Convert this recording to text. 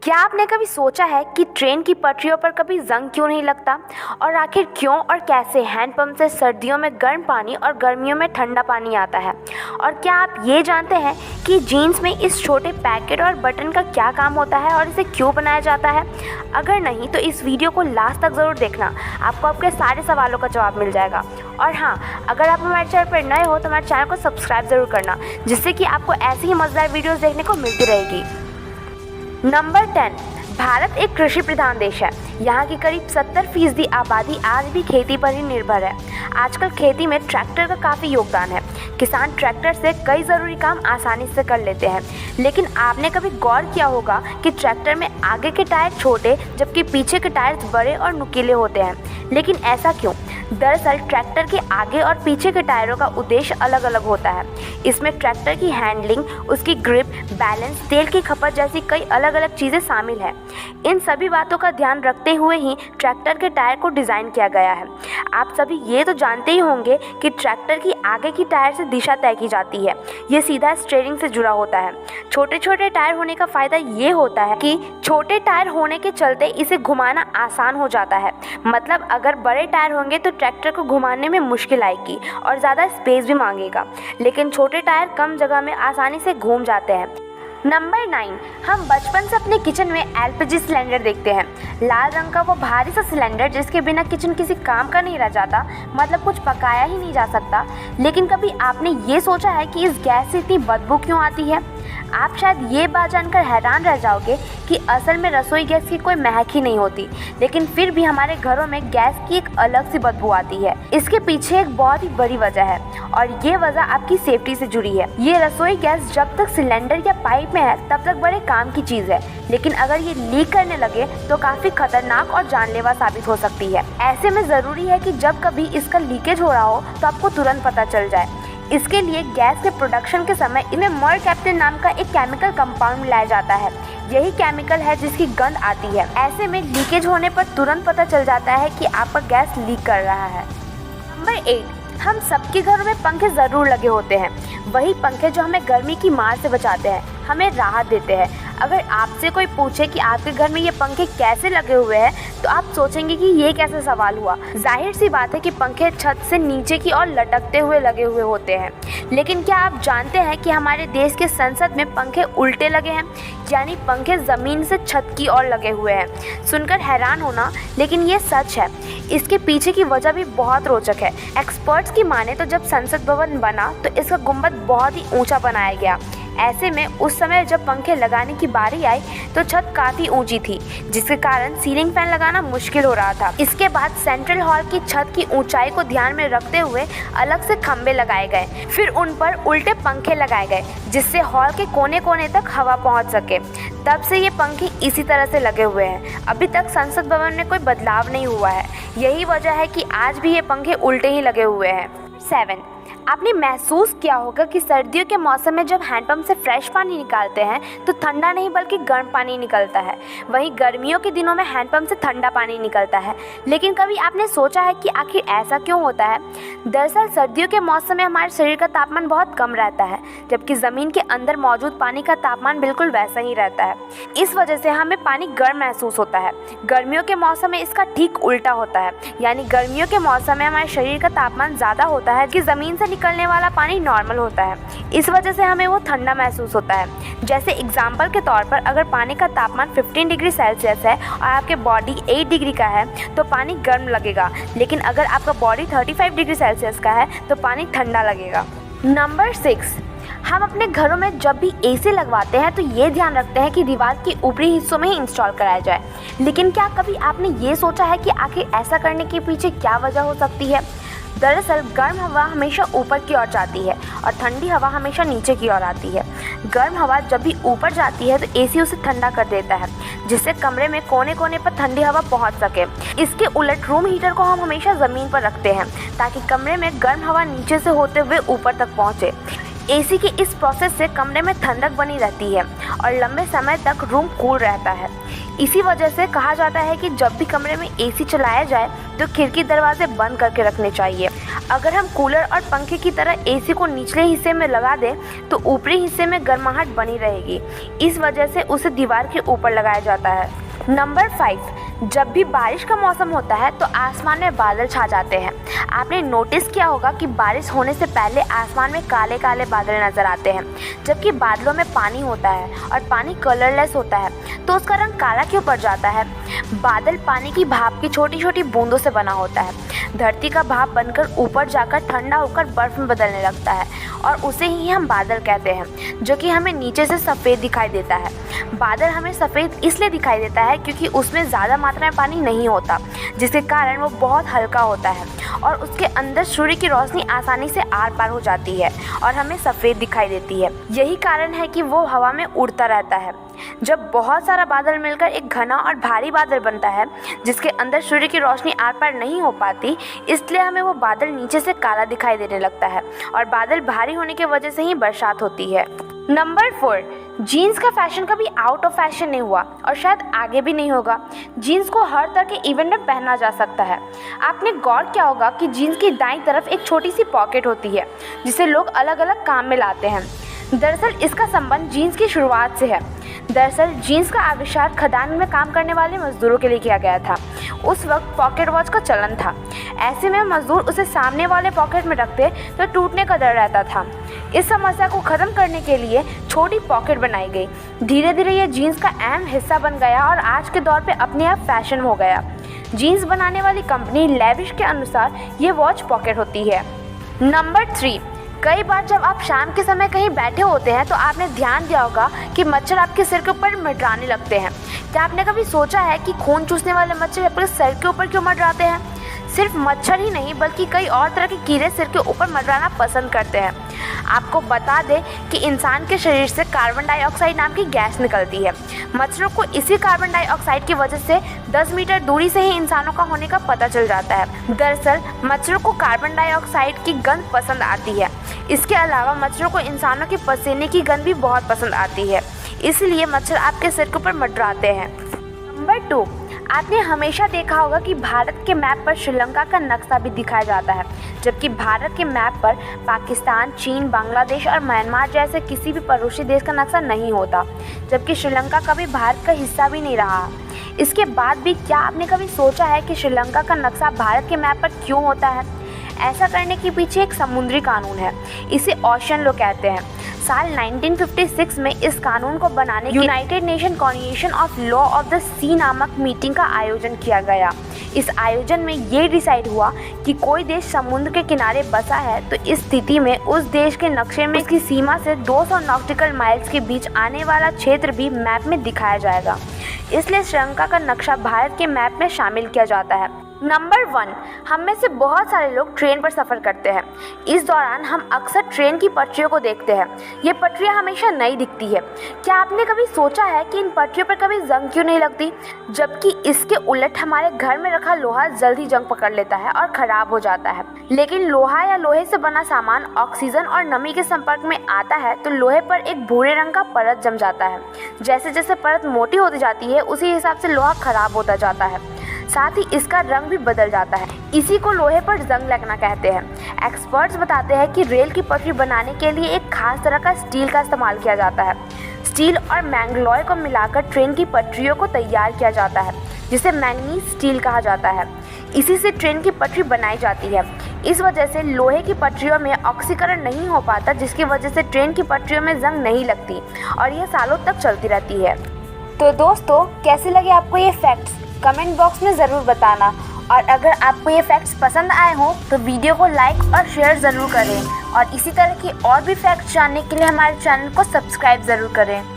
क्या आपने कभी सोचा है कि ट्रेन की पटरियों पर कभी जंग क्यों नहीं लगता, और आखिर क्यों और कैसे हैंडपंप से सर्दियों में गर्म पानी और गर्मियों में ठंडा पानी आता है? और क्या आप ये जानते हैं कि जीन्स में इस छोटे पैकेट और बटन का क्या काम होता है और इसे क्यों बनाया जाता है? अगर नहीं तो इस वीडियो को लास्ट तक ज़रूर देखना, आपको आपके सारे सवालों का जवाब मिल जाएगा। और हाँ, अगर आप हमारे चैनल पर नए हो तो हमारे चैनल को सब्सक्राइब ज़रूर करना, जिससे कि आपको ऐसी ही मज़ेदार वीडियोज़ देखने को मिलती रहेगी। नंबर 10, भारत एक कृषि प्रधान देश है। यहाँ की करीब 70% आबादी आज भी खेती पर ही निर्भर है। आजकल खेती में ट्रैक्टर का काफ़ी योगदान है। किसान ट्रैक्टर से कई ज़रूरी काम आसानी से कर लेते हैं। लेकिन आपने कभी गौर किया होगा कि ट्रैक्टर में आगे के टायर छोटे जबकि पीछे के टायर्स बड़े और नुकीले होते हैं। लेकिन ऐसा क्यों? दरअसल ट्रैक्टर के आगे और पीछे के टायरों का उद्देश्य अलग अलग होता है। इसमें ट्रैक्टर की हैंडलिंग, उसकी ग्रिप, बैलेंस, तेल की खपत जैसी कई अलग अलग चीज़ें शामिल हैं। इन सभी बातों का ध्यान रखते हुए ही ट्रैक्टर के टायर को डिज़ाइन किया गया है। आप सभी ये तो जानते ही होंगे कि ट्रैक्टर की आगे की टायर से दिशा तय की जाती है। ये सीधा स्टीयरिंग से जुड़ा होता है। छोटे छोटे टायर होने का फ़ायदा ये होता है कि छोटे टायर होने के चलते इसे घुमाना आसान हो जाता है। मतलब अगर बड़े टायर होंगे तो ट्रैक्टर को घुमाने में मुश्किल आएगी और ज़्यादा स्पेस भी मांगेगा, लेकिन छोटे टायर कम जगह में आसानी से घूम जाते हैं। नंबर 9, हम बचपन से अपने किचन में एलपीजी सिलेंडर देखते हैं। लाल रंग का वो भारी सा सिलेंडर जिसके बिना किचन किसी काम का नहीं रह जाता, मतलब कुछ पकाया ही नहीं जा सकता। लेकिन कभी आपने ये सोचा है कि इस गैस से इतनी बदबू क्यों आती है? आप शायद ये बात जानकर हैरान रह जाओगे कि असल में रसोई गैस की कोई महक ही नहीं होती, लेकिन फिर भी हमारे घरों में गैस की एक अलग सी बदबू आती है। इसके पीछे एक बहुत ही बड़ी वजह है और ये वजह आपकी सेफ्टी से जुड़ी है। ये रसोई गैस जब तक सिलेंडर या पाइप में है तब तक बड़े काम की चीज़ है, लेकिन अगर ये लीक करने लगे तो काफ़ी खतरनाक और जानलेवा साबित हो सकती है। ऐसे में ज़रूरी है कि जब कभी इसका लीकेज हो रहा हो तो आपको तुरंत पता चल जाए। इसके लिए गैस के प्रोडक्शन के समय इनमें मरकैप्टन नाम का एक केमिकल कंपाउंड मिलाया जाता है। यही केमिकल है जिसकी गंध आती है। ऐसे में लीकेज होने पर तुरंत पता चल जाता है कि आपका गैस लीक कर रहा है। नंबर 8, हम सबके घरों में पंखे ज़रूर लगे होते हैं। वही पंखे जो हमें गर्मी की मार से बचाते हैं, हमें राहत देते हैं। अगर आपसे कोई पूछे कि आपके घर में ये पंखे कैसे लगे हुए हैं तो आप सोचेंगे कि ये कैसा सवाल हुआ। जाहिर सी बात है कि पंखे छत से नीचे की ओर लटकते हुए लगे हुए होते हैं। लेकिन क्या आप जानते हैं कि हमारे देश के संसद में पंखे उल्टे लगे हैं, यानी पंखे ज़मीन से छत की ओर लगे हुए हैं। सुनकर हैरान होना, लेकिन ये सच है। इसके पीछे की वजह भी बहुत रोचक है। एक्सपर्ट्स की माने तो जब संसद भवन बना तो इसका गुंबद बहुत ही ऊंचा बनाया गया। ऐसे में उस समय जब पंखे लगाने की बारी आई तो छत काफ़ी ऊंची थी, जिसके कारण सीलिंग फैन लगाना मुश्किल हो रहा था। इसके बाद सेंट्रल हॉल की छत की ऊंचाई को ध्यान में रखते हुए अलग से खंभे लगाए गए, फिर उन पर उल्टे पंखे लगाए गए जिससे हॉल के कोने कोने तक हवा पहुंच सके। तब से ये पंखे इसी तरह से लगे हुए हैं। अभी तक संसद भवन में कोई बदलाव नहीं हुआ है। यही वजह है कि आज भी ये पंखे उल्टे ही लगे हुए हैं। 7, आपने महसूस किया होगा कि सर्दियों के मौसम में जब हैंडपंप से फ्रेश पानी निकालते हैं तो ठंडा नहीं बल्कि गर्म पानी निकलता है। वहीं गर्मियों के दिनों में हैंडपंप से ठंडा पानी निकलता है। लेकिन कभी आपने सोचा है कि आखिर ऐसा क्यों होता है? दरअसल सर्दियों के मौसम में हमारे शरीर का तापमान बहुत कम रहता है, जबकि ज़मीन के अंदर मौजूद पानी का तापमान बिल्कुल वैसा ही रहता है। इस वजह से हमें पानी गर्म महसूस होता है। गर्मियों के मौसम में इसका ठीक उल्टा होता है, यानी गर्मियों के मौसम में हमारे शरीर का तापमान ज़्यादा होता है कि ज़मीन से निकलने वाला पानी नॉर्मल होता है। इस वजह से हमें वो ठंडा महसूस होता है। जैसे एग्जाम्पल के तौर पर अगर पानी का तापमान 15 डिग्री सेल्सियस है और आपके बॉडी 8 डिग्री का है तो पानी गर्म लगेगा, लेकिन अगर आपका बॉडी 35 डिग्री सेल्सियस का है तो पानी ठंडा लगेगा। नंबर 6, हम अपने घरों में जब भी एसी लगवाते हैं तो ये ध्यान रखते हैं कि दीवार के ऊपरी हिस्सों में ही इंस्टॉल कराया जाए। लेकिन क्या कभी आपने ये सोचा है कि आखिर ऐसा करने के पीछे क्या वजह हो सकती है? दरअसल गर्म हवा हमेशा ऊपर की ओर जाती है और ठंडी हवा हमेशा नीचे की ओर आती है। गर्म हवा जब भी ऊपर जाती है तो एसी उसे ठंडा कर देता है, जिससे कमरे में कोने कोने पर ठंडी हवा पहुंच सके। इसके उलट रूम हीटर को हम हमेशा ज़मीन पर रखते हैं ताकि कमरे में गर्म हवा नीचे से होते हुए ऊपर तक पहुंचे। एसी की इस प्रोसेस से कमरे में ठंडक बनी रहती है और लंबे समय तक रूम कूल रहता है। इसी वजह से कहा जाता है कि जब भी कमरे में एसी चलाया जाए तो खिड़की दरवाजे बंद करके रखने चाहिए। अगर हम कूलर और पंखे की तरह एसी को निचले हिस्से में लगा दें तो ऊपरी हिस्से में गर्माहट बनी रहेगी। इस वजह से उसे दीवार के ऊपर लगाया जाता है। नंबर 5, जब भी बारिश का मौसम होता है तो आसमान में बादल छा जाते हैं। आपने नोटिस किया होगा कि बारिश होने से पहले आसमान में काले काले बादल नज़र आते हैं, जबकि बादलों में पानी होता है और पानी कलरलेस होता है, तो उसका रंग काला क्यों पड़ जाता है? बादल पानी की भाप की छोटी छोटी बूंदों से बना होता है। धरती का भाप बनकर ऊपर जाकर ठंडा होकर बर्फ़ में बदलने लगता है और उसे ही हम बादल कहते हैं, जो कि हमें नीचे से सफ़ेद दिखाई देता है। बादल हमें सफ़ेद इसलिए दिखाई देता है क्योंकि उसमें ज़्यादा मात्रा में पानी नहीं होता, जिसके कारण वो बहुत हल्का होता है और उसके अंदर सूर्य की रोशनी आसानी से आर पार हो जाती है और हमें सफ़ेद दिखाई देती है। यही कारण है कि वो हवा में उड़ता रहता है। जब बहुत सारा बादल मिलकर एक घना और भारी बादल बनता है जिसके अंदर सूर्य की रोशनी आर पार नहीं हो पाती, इसलिए हमें वो बादल नीचे से काला दिखाई देने लगता है और बादल भारी होने की वजह से ही बरसात होती है। नंबर 4, जीन्स का फैशन कभी आउट ऑफ फैशन नहीं हुआ और शायद आगे भी नहीं होगा। जीन्स को हर तरह के इवेंट में पहना जा सकता है। आपने गौर किया होगा कि जीन्स की दाईं तरफ एक छोटी सी पॉकेट होती है जिसे लोग अलग अलग काम में लाते हैं। दरअसल इसका संबंध जीन्स की शुरुआत से है। दरअसल जीन्स का आविष्कार खदान में काम करने वाले मजदूरों के लिए किया गया था। उस वक्त पॉकेट वॉच का चलन था। ऐसे में मजदूर उसे सामने वाले पॉकेट में रखते तो टूटने का डर रहता था। इस समस्या को ख़त्म करने के लिए छोटी पॉकेट बनाई गई। धीरे धीरे ये जीन्स का अहम हिस्सा बन गया और आज के दौर पे अपने आप फैशन हो गया। जीन्स बनाने वाली कंपनी लेविश के अनुसार ये वॉच पॉकेट होती है। नंबर 3, कई बार जब आप शाम के समय कहीं बैठे होते हैं तो आपने ध्यान दिया होगा कि मच्छर आपके सिर के ऊपर मंडराने लगते हैं। क्या आपने कभी सोचा है कि खून चूसने वाले मच्छर आपके सिर के ऊपर क्यों मंडराते हैं? सिर्फ मच्छर ही नहीं बल्कि कई और तरह के कीड़े सिर के ऊपर मंडराना पसंद करते हैं। आपको बता दें कि इंसान के शरीर से कार्बन डाइऑक्साइड नाम की गैस निकलती है। मच्छरों को इसी कार्बन डाइऑक्साइड की वजह से 10 मीटर दूरी से ही इंसानों का होने का पता चल जाता है। दरअसल मच्छरों को कार्बन डाइऑक्साइड की गंध पसंद आती है। इसके अलावा मच्छरों को इंसानों के पसीने की गंध भी बहुत पसंद आती है, इसलिए मच्छर आपके सिर के ऊपर मंडराते हैं। नंबर 2, आपने हमेशा देखा होगा कि भारत के मैप पर श्रीलंका का नक्शा भी दिखाया जाता है, जबकि भारत के मैप पर पाकिस्तान, चीन, बांग्लादेश और म्यांमार जैसे किसी भी पड़ोसी देश का नक्शा नहीं होता, जबकि श्रीलंका कभी भारत का हिस्सा भी नहीं रहा। इसके बाद भी क्या आपने कभी सोचा है कि श्रीलंका का नक्शा भारत के मैप पर क्यों होता है? ऐसा करने के पीछे एक समुद्री कानून है, इसे ओशन लॉ कहते हैं। साल 1956 में इस कानून को बनाने United Nation convention of law of the sea नामक मीटिंग का आयोजन किया गया। इस आयोजन में ये डिसाइड हुआ कि कोई देश समुद्र के किनारे बसा है तो इस स्थिति में उस देश के नक्शे में उसकी सीमा से 200 नॉटिकल माइल्स के बीच आने वाला क्षेत्र भी मैप में दिखाया जाएगा। इसलिए श्रीलंका का नक्शा भारत के मैप में शामिल किया जाता है। नंबर 1, हम में से बहुत सारे लोग ट्रेन पर सफ़र करते हैं। इस दौरान हम अक्सर ट्रेन की पटरियों को देखते हैं। ये पटरियाँ हमेशा नई दिखती है। क्या आपने कभी सोचा है कि इन पटरियों पर कभी जंग क्यों नहीं लगती? जबकि इसके उलट हमारे घर में रखा लोहा जल्दी जंग पकड़ लेता है और ख़राब हो जाता है। लेकिन लोहा या लोहे से बना सामान ऑक्सीजन और नमी के संपर्क में आता है तो लोहे पर एक भूरे रंग का परत जम जाता है। जैसे जैसे परत मोटी होती जाती है उसी हिसाब से लोहा खराब होता जाता है, साथ ही इसका रंग भी बदल जाता है। इसी को लोहे पर जंग लगना कहते हैं। एक्सपर्ट्स बताते हैं कि रेल की पटरी बनाने के लिए एक खास तरह का स्टील का इस्तेमाल किया जाता है। स्टील और मैंगलोय को मिलाकर ट्रेन की पटरियों को तैयार किया जाता है, जिसे मैंगनीज स्टील कहा जाता है। इसी से ट्रेन की पटरी बनाई जाती है। इस वजह से लोहे की पटरियों में ऑक्सीकरण नहीं हो पाता, जिसकी वजह से ट्रेन की पटरियों में जंग नहीं लगती और ये सालों तक चलती रहती है। तो दोस्तों, कैसे लगे आपको ये फैक्ट्स? कमेंट बॉक्स में ज़रूर बताना। और अगर आपको ये फैक्ट्स पसंद आए हों तो वीडियो को लाइक और शेयर ज़रूर करें और इसी तरह की और भी फैक्ट्स जानने के लिए हमारे चैनल को सब्सक्राइब ज़रूर करें।